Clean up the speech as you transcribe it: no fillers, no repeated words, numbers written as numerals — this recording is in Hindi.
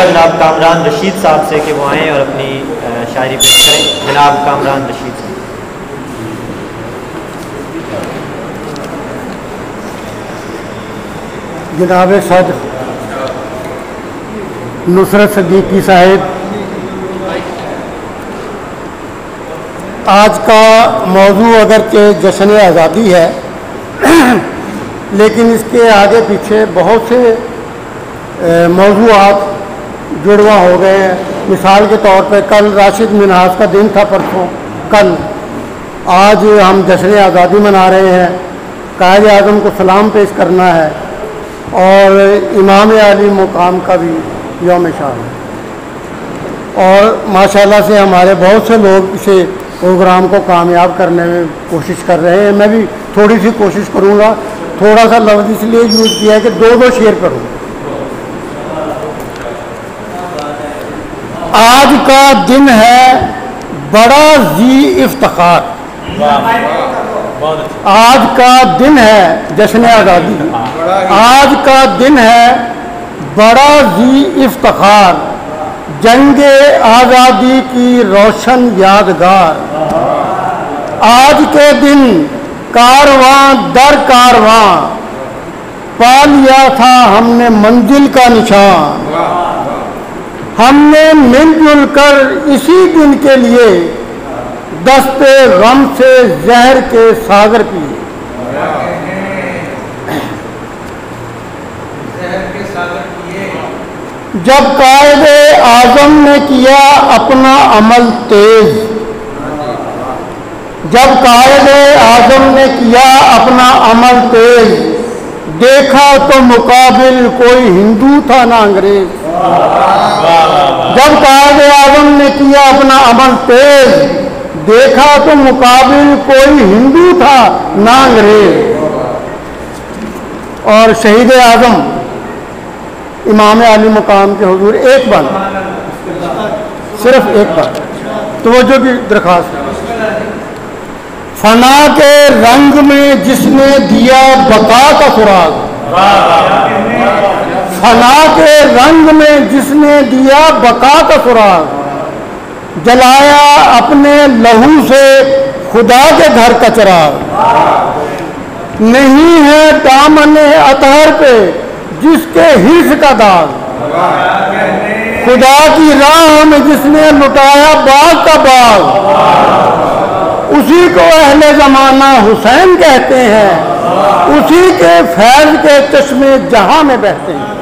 जनाब कामरान रशीद साहब से कि वो आएँ और अपनी शायरी पेश करें। जनाब कामरान रशीद साहब। जनाब सद नुसरत सिद्दीकी साहिब, आज का मौजू अगरचे जश्न आज़ादी है, लेकिन इसके आगे पीछे बहुत से मौजूआत जुड़वा हो गए हैं। मिसाल के तौर पर कल राशिद मिन्हाज का दिन था, परसों कल, आज हम जश्न आज़ादी मना रहे हैं। कायद आज़म को सलाम पेश करना है और इमाम आली मुकाम का भी यौम शान है। और माशाल्लाह से हमारे बहुत से लोग इसे प्रोग्राम को कामयाब करने में कोशिश कर रहे हैं। मैं भी थोड़ी सी कोशिश करूँगा। थोड़ा सा लफ्ज़ इसलिए यूज़ किया है कि दो शेर करूँ। आज का दिन है बड़ा जी इफ्तिखार, आज का दिन है जश्न आज़ादी, आज का दिन है बड़ा जी इफ्तिखार, जंगे आज़ादी की रोशन यादगार। आज के दिन कारवां दर कारवां पा लिया था हमने मंजिल का निशान। हमने मिलजुल कर इसी दिन के लिए दस्ते गम से जहर के सागर पिए। जब कायदे आज़म ने किया अपना अमल तेज, जब कायदे आज़म ने किया अपना अमल तेज, देखा तो मुकाबिल कोई हिंदू था ना अंग्रेज। जब कायदे आज़म ने किया अपना अमल तेज, देखा तो मुकाबिल कोई हिंदू था ना अंग्रेज। और शहीद आज़म इमाम आली मुकाम के हुजूर एक बार, सिर्फ एक बार तवज्जो की दरख्वास्त। फना के रंग में जिसने दिया बका का सुराग, फना के रंग में जिसने दिया बका का सुराग, जलाया अपने लहू से खुदा के घर का चिराग। नहीं है दामने अतहर पे जिसके हिर्स का दाग, खुदा की राह में जिसने लुटाया बाग का बाग, उसी को अहले ज़माना हुसैन कहते हैं, उसी के फैज़ के चश्मे जहां में बहते हैं।